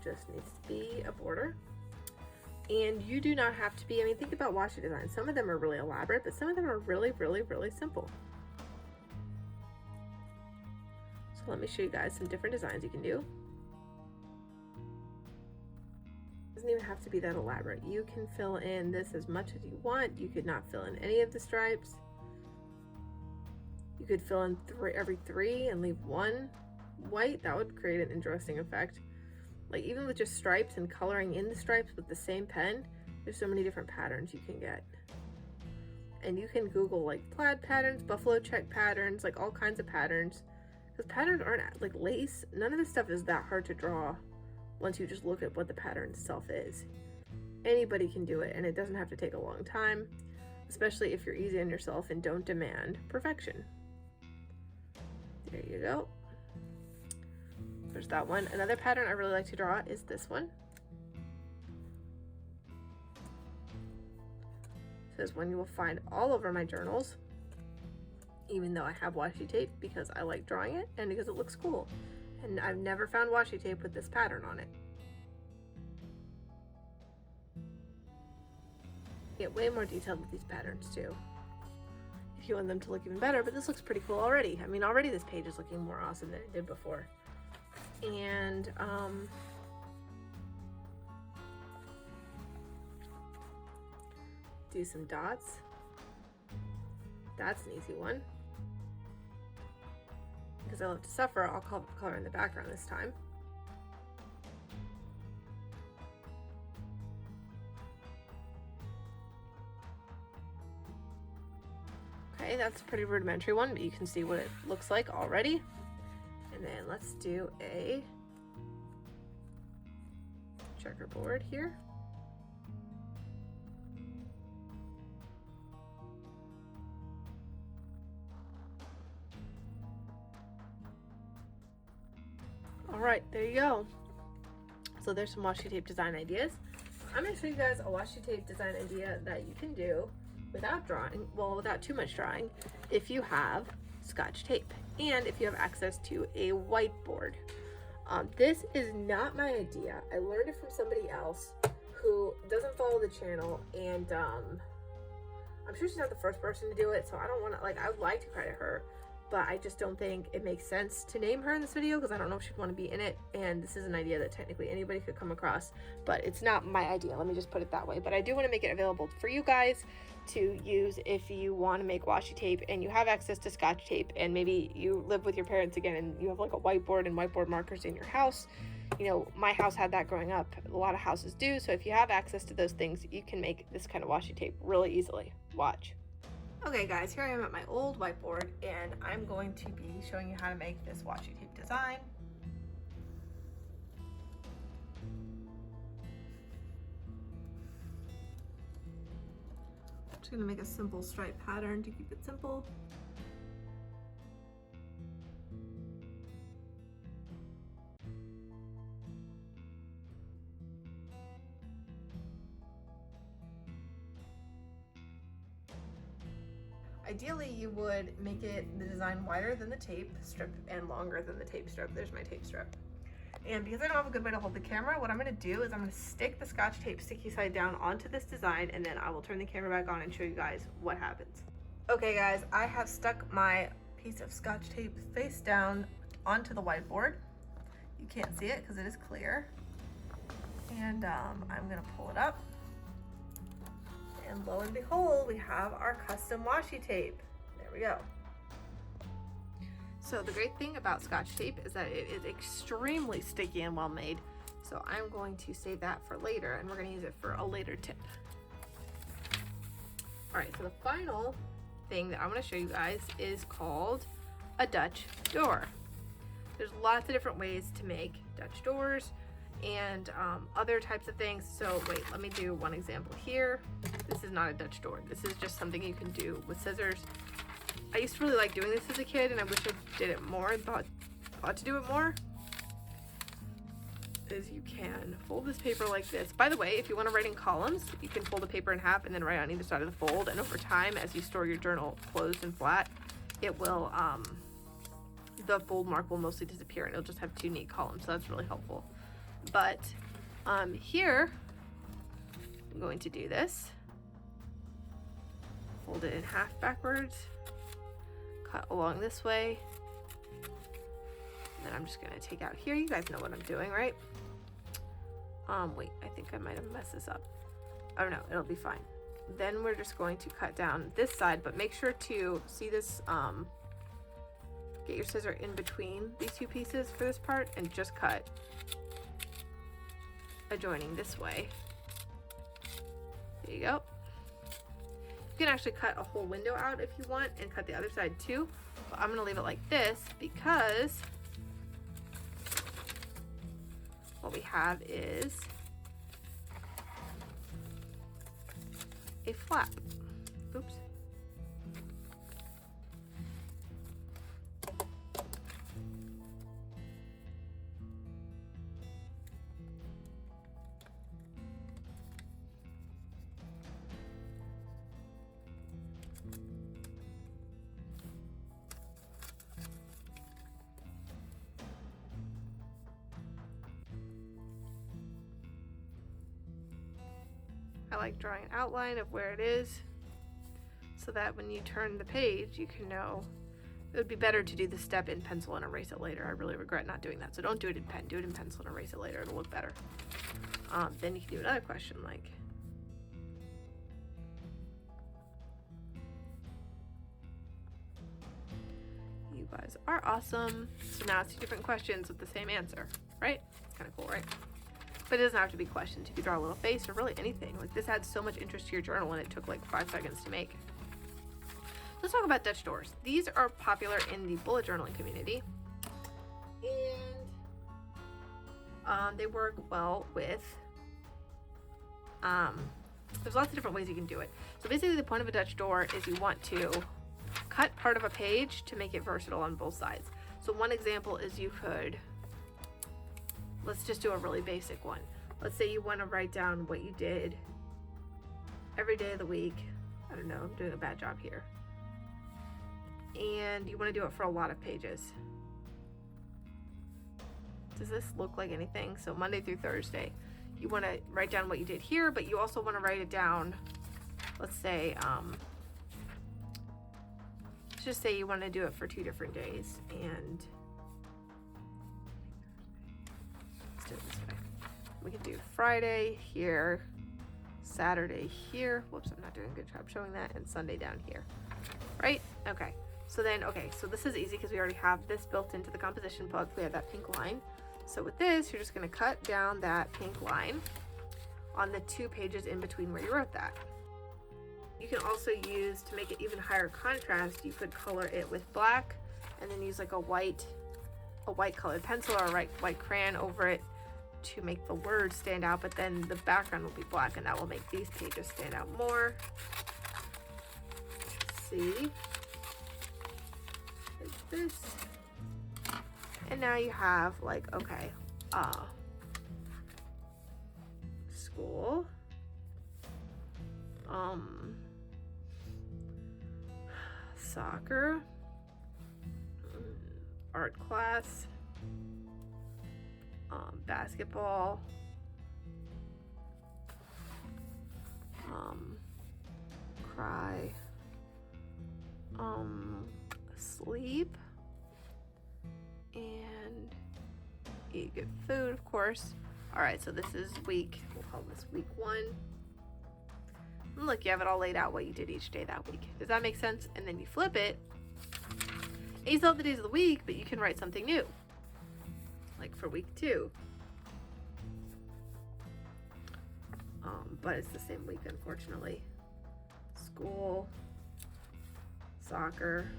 just needs to be a border. And you do not have to be, I mean, think about washi designs. Some of them are really elaborate, but some of them are really, really, really simple. So let me show you guys some different designs you can do. doesn't even have to be that elaborate. You can fill in this as much as you want. You could not fill in any of the stripes. You could fill in every three and leave one white. That would create an interesting effect. Like even with just stripes and coloring in the stripes with the same pen, there's so many different patterns you can get. And you can Google like plaid patterns, buffalo check patterns, like all kinds of patterns. Because patterns aren't like lace. None of this stuff is that hard to draw once you just look at what the pattern itself is. Anybody can do it, and it doesn't have to take a long time, especially if you're easy on yourself and don't demand perfection. There you go. There's that one. Another pattern I really like to draw is this one. It says one you will find all over my journals, even though I have washi tape, because I like drawing it and because it looks cool. And I've never found washi tape with this pattern on it. Get way more detailed with these patterns too, if you want them to look even better, but this looks pretty cool already. I mean, already this page is looking more awesome than it did before. And do some dots. That's an easy one. Because I love to suffer, I'll color in the background this time. Okay, that's a pretty rudimentary one, but you can see what it looks like already. And then let's do a checkerboard here. All right, there you go. So there's some washi tape design ideas. I'm going to show you guys a washi tape design idea that you can do without drawing, well, without too much drawing, if you have Scotch tape and if you have access to a whiteboard. This is not my idea. I learned it from somebody else who doesn't follow the channel, and I'm sure she's not the first person to do it, so I don't want to, like, I would like to credit her, but I just don't think it makes sense to name her in this video because I don't know if she'd want to be in it, and this is an idea that technically anybody could come across, but it's not my idea, let me just put it that way. But I do want to make it available for you guys to use if you want to make washi tape and you have access to Scotch tape, and maybe you live with your parents again and you have like a whiteboard and whiteboard markers in your house. You know, my house had that growing up. A lot of houses do. So if you have access to those things, you can make this kind of washi tape really easily. Watch. Okay guys, here I am at my old whiteboard, and I'm going to be showing you how to make this washi tape design. I'm just gonna make a simple stripe pattern to keep it simple. Ideally, you would make the design wider than the tape strip and longer than the tape strip. There's my tape strip. And because I don't have a good way to hold the camera, what I'm gonna do is I'm gonna stick the Scotch tape sticky side down onto this design, and then I will turn the camera back on and show you guys what happens. Okay guys, I have stuck my piece of Scotch tape face down onto the whiteboard. You can't see it because it is clear. And I'm gonna pull it up. And lo and behold, we have our custom washi tape. There we go. So the great thing about Scotch tape is that it is extremely sticky and well made. So I'm going to save that for later, and we're going to use it for a later tip. All right, so the final thing that I'm going to show you guys is called a Dutch door. There's lots of different ways to make Dutch doors and other types of things. So wait, let me do one example here. This is not a Dutch door. This is just something you can do with scissors. I used to really like doing this as a kid, and I wish I did it more and thought to do it more. Is you can fold this paper like this. By the way, if you want to write in columns, you can fold the paper in half and then write on either side of the fold, and over time, as you store your journal closed and flat, it will the fold mark will mostly disappear, and it'll just have two neat columns, so that's really helpful. But here I'm going to do this, fold it in half backwards, cut along this way, and then I'm just going to take out here. You guys know what I'm doing, right? Wait, I think I might have messed this up. Oh no, it'll be fine. Then we're just going to cut down this side, but make sure to see this, get your scissor in between these two pieces for this part and just cut adjoining this way. There you go. You can actually cut a whole window out if you want and cut the other side too, but I'm gonna leave it like this because what we have is a flap. Oops. I like drawing an outline of where it is so that when you turn the page, you can know. It would be better to do the step in pencil and erase it later. I really regret not doing that. So don't do it in pen, do it in pencil and erase it later. It'll look better. Then you can do another question like, you guys are awesome. So now it's 2 different questions with the same answer, right? It's kind of cool, right? But it doesn't have to be questions. You could draw a little face or really anything. Like this adds so much interest to your journal and it took like 5 seconds to make. Let's talk about Dutch doors. These are popular in the bullet journaling community. And they work well with, there's lots of different ways you can do it. So basically the point of a Dutch door is you want to cut part of a page to make it versatile on both sides. So one example is you could, let's just do a really basic one. Let's say you want to write down what you did every day of the week. I don't know, I'm doing a bad job here. And you want to do it for a lot of pages. Does this look like anything? So Monday through Thursday, you want to write down what you did here, but you also want to write it down, let's say, let's just say you want to do it for 2 different days, and let's do it this way. We can do Friday here, Saturday here. Whoops, I'm not doing a good job showing that, and Sunday down here. Right? Okay. So then, okay, so this is easy because we already have this built into the composition book. We have that pink line. So with this, you're just going to cut down that pink line on the 2 pages in between where you wrote that. You can also use, to make it even higher contrast, you could color it with black and then use like a white colored pencil or a white crayon over it to make the words stand out, but then the background will be black and that will make these pages stand out more. Let's see. Like this. And now you have like, okay, school, soccer, art class, basketball, cry, sleep, and eat good food, of course. All right, so this is week, we'll call this week 1. And look, you have it all laid out what you did each day that week. Does that make sense? And then you flip it, and you still have the days of the week, but you can write something new. Like for week 2. But it's the same week, unfortunately. School, soccer,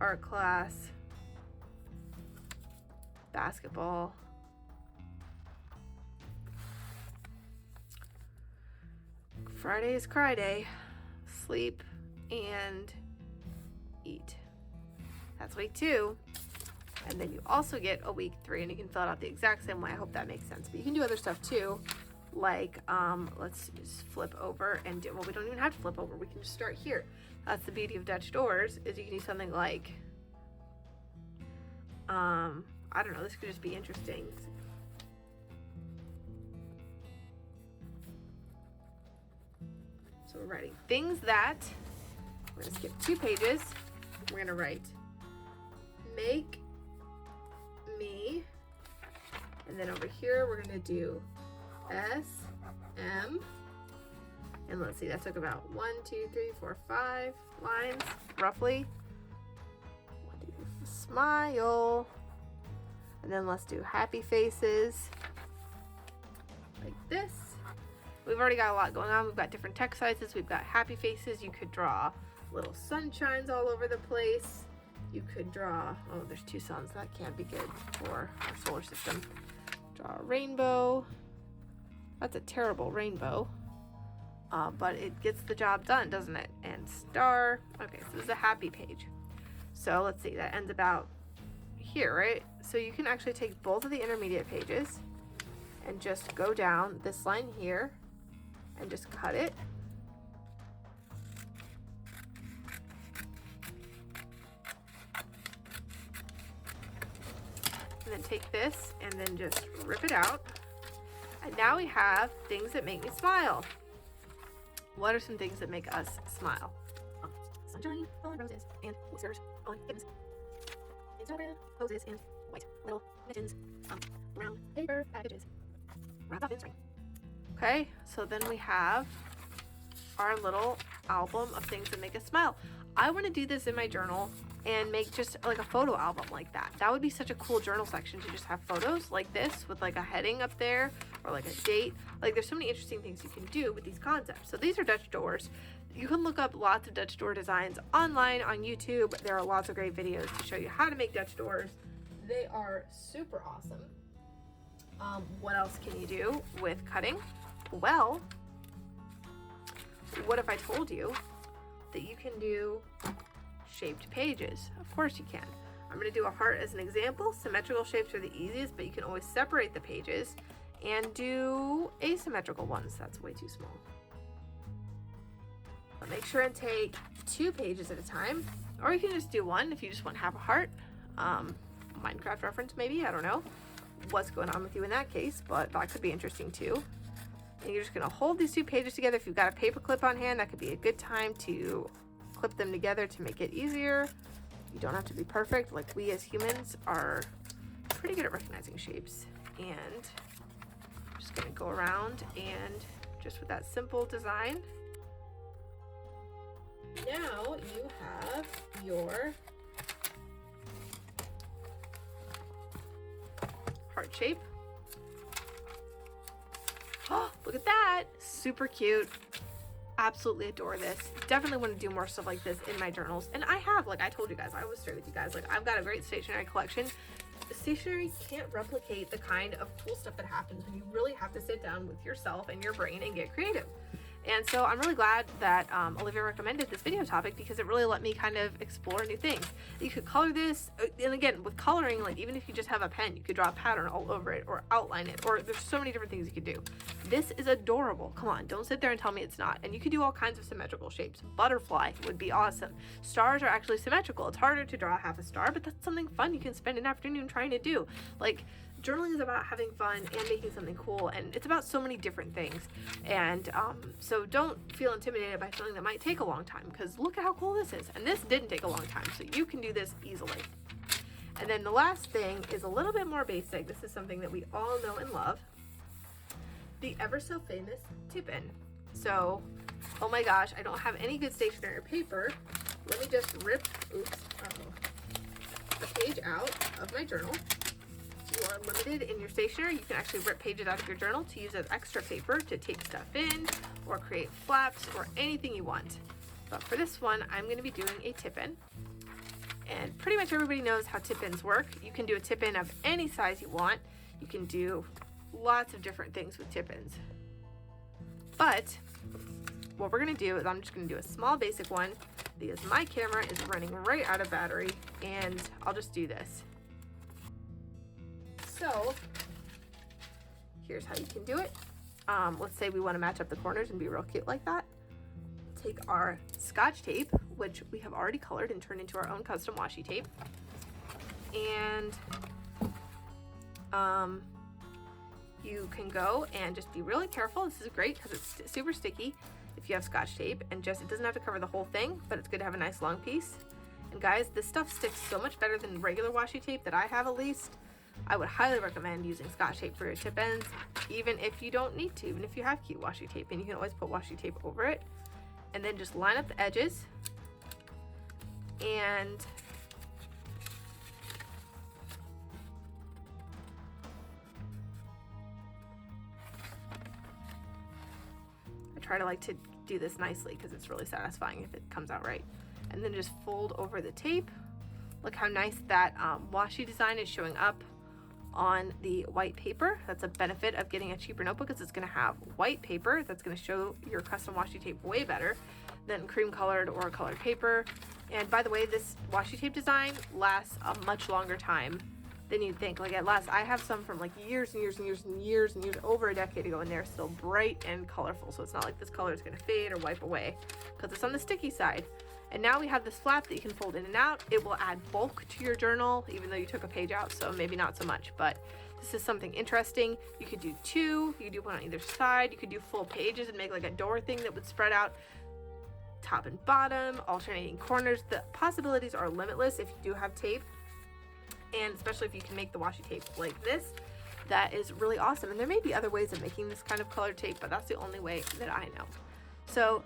art class, basketball, Friday is cry day, sleep, and eat. That's week 2. And then you also get a week 3, and you can fill it out the exact same way. I hope that makes sense. But you can do other stuff too. Like, let's just flip over and do, well, we don't even have to flip over. We can just start here. That's the beauty of Dutch doors, is you can do something like, I don't know, this could just be interesting. So we're writing things that, we're gonna skip 2 pages. We're gonna write, make me And then over here, we're gonna do S, M, and let's see, that took about 1, 2, 3, 4, 5 lines, roughly. 1, 2, 3, smile. And then let's do happy faces, like this. We've already got a lot going on. We've got different text sizes. We've got happy faces. You could draw little sunshines all over the place. You could draw, oh, there's 2 suns. That can't be good for our solar system. Draw a rainbow. That's a terrible rainbow. But it gets the job done, doesn't it? And star. Okay, so this is a happy page. So let's see, that ends about here, right? So you can actually take both of the intermediate pages and just go down this line here and just cut it. And then take this and then just rip it out. And now we have things that make me smile. What are some things that make us smile? Sunshine, on roses, and whiskers on kittens. Instagram poses and white little mittens. Brown paper packages wrapped up in string. Okay, so then we have our little album of things that make us smile. I want to do this in my journal and make just like a photo album like that. That would be such a cool journal section to just have photos like this with like a heading up there or like a date. Like there's so many interesting things you can do with these concepts. So these are Dutch doors. You can look up lots of Dutch door designs online on YouTube. There are lots of great videos to show you how to make Dutch doors. They are super awesome. What else can you do with cutting? Well, what if I told you that you can do shaped pages? Of course you can. I'm going to do a heart as an example. Symmetrical shapes are the easiest, but you can always separate the pages and do asymmetrical ones. That's way too small. But make sure and take 2 pages at a time, or you can just do 1 if you just want half a heart. Minecraft reference maybe, I don't know what's going on with you in that case, but that could be interesting too. And you're just going to hold these 2 pages together. If you've got a paper clip on hand, that could be a good time to clip them together to make it easier. You don't have to be perfect. Like we as humans are pretty good at recognizing shapes. And I'm just going to go around and just with that simple design. Now you have your heart shape. Oh, look at that. Super cute. Absolutely adore this. Definitely want to do more stuff like this in my journals. And I have, like I told you guys, I always share with you guys, like I've got a great stationery collection. Stationery can't replicate the kind of cool stuff that happens when you really have to sit down with yourself and your brain and get creative. And so I'm really glad that Olivia recommended this video topic because it really let me kind of explore new things. You could color this, and again, with coloring, like even if you just have a pen, you could draw a pattern all over it or outline it, or there's so many different things you could do. This is adorable. Come on, don't sit there and tell me it's not. And you could do all kinds of symmetrical shapes. Butterfly would be awesome. Stars are actually symmetrical. It's harder to draw half a star, but that's something fun you can spend an afternoon trying to do. Like, journaling is about having fun and making something cool, and it's about so many different things. And so don't feel intimidated by something that might take a long time, because look at how cool this is. And this didn't take a long time, so you can do this easily. And then the last thing is a little bit more basic. This is something that we all know and love. The ever so famous tip-in. So, oh my gosh, I don't have any good stationery paper. Let me just rip, the page out of my journal. You are limited in your stationery. You can actually rip pages out of your journal to use as extra paper to tape stuff in or create flaps or anything you want. But for this one, I'm going to be doing a tip-in. And pretty much everybody knows how tip-ins work. You can do a tip-in of any size you want. You can do lots of different things with tip-ins. But what we're going to do is I'm just going to do a small basic one because my camera is running right out of battery, and I'll just do this. So here's how you can do it. Let's say we want to match up the corners and be real cute like that. Take our Scotch tape, which we have already colored and turned into our own custom washi tape. And you can go and just be really careful. This is great because it's super sticky if you have Scotch tape, and just it doesn't have to cover the whole thing, but it's good to have a nice long piece. And guys, this stuff sticks so much better than regular washi tape that I have, at least. I would highly recommend using Scotch tape for your tip ends, even if you don't need to, even if you have cute washi tape, and you can always put washi tape over it. And then just line up the edges and I try to like to do this nicely because it's really satisfying if it comes out right. And then just fold over the tape. Look how nice that washi design is showing up on the white paper. That's a benefit of getting a cheaper notebook, is it's going to have white paper that's going to show your custom washi tape way better than cream colored or colored paper. And by the way, this washi tape design lasts a much longer time than you'd think. Like, it lasts, I have some from like years and years and years and years and years, over a decade ago, and they're still bright and colorful. So it's not like this color is going to fade or wipe away because it's on the sticky side. And now we have this flap that you can fold in and out. It will add bulk to your journal, even though you took a page out, so maybe not so much, but this is something interesting. You could do two, you could do one on either side, you could do full pages and make like a door thing that would spread out top and bottom, alternating corners. The possibilities are limitless if you do have tape, and especially if you can make the washi tape like this. That is really awesome. And there may be other ways of making this kind of colored tape, but that's the only way that I know. So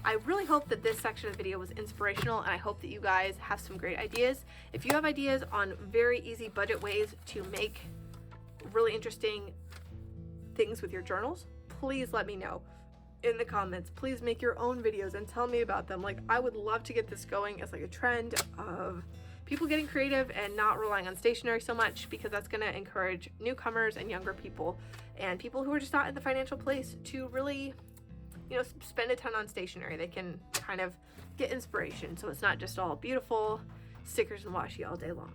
I really hope that this section of the video was inspirational, and I hope that you guys have some great ideas. If you have ideas on very easy budget ways to make really interesting things with your journals, please let me know in the comments. Please make your own videos and tell me about them. Like, I would love to get this going as like a trend of people getting creative and not relying on stationery so much, because that's going to encourage newcomers and younger people and people who are just not in the financial place to really, you know, spend a ton on stationery. They can kind of get inspiration, so it's not just all beautiful stickers and washi all day long.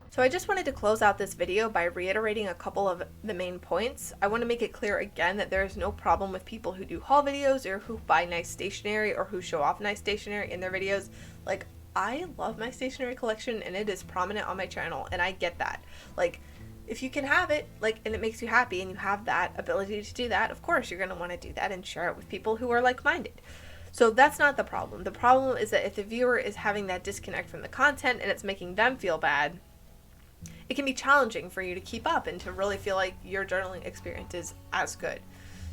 So I just wanted to close out this video by reiterating a couple of the main points. I want to make it clear again that there is no problem with people who do haul videos or who buy nice stationery or who show off nice stationery in their videos. Like, I love my stationery collection and it is prominent on my channel, and I get that. Like, if you can have it, like, and it makes you happy and you have that ability to do that, of course you're going to want to do that and share it with people who are like-minded. So that's not the problem. The problem is that if the viewer is having that disconnect from the content and it's making them feel bad, it can be challenging for you to keep up and to really feel like your journaling experience is as good.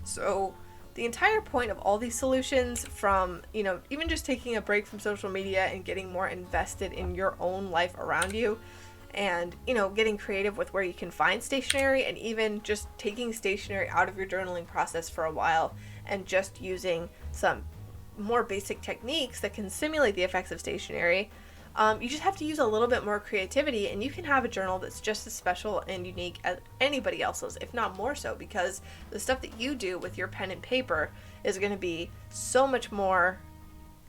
So the entire point of all these solutions, from, you know, even just taking a break from social media and getting more invested in your own life around you, and, you know, getting creative with where you can find stationery, and even just taking stationery out of your journaling process for a while and just using some more basic techniques that can simulate the effects of stationery. You just have to use a little bit more creativity, and you can have a journal that's just as special and unique as anybody else's, if not more so, because the stuff that you do with your pen and paper is going to be so much more,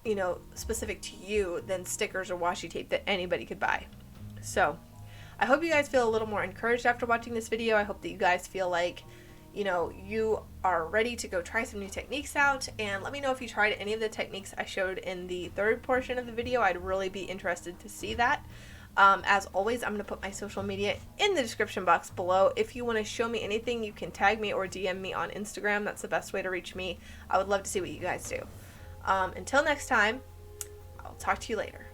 you know, specific to you than stickers or washi tape that anybody could buy. So I hope you guys feel a little more encouraged after watching this video. I hope that you guys feel like, you know, you are ready to go try some new techniques out, and let me know if you tried any of the techniques I showed in the third portion of the video. I'd really be interested to see that. As always, I'm going to put my social media in the description box below. If you want to show me anything, you can tag me or DM me on Instagram. That's the best way to reach me. I would love to see what you guys do. Until next time, I'll talk to you later.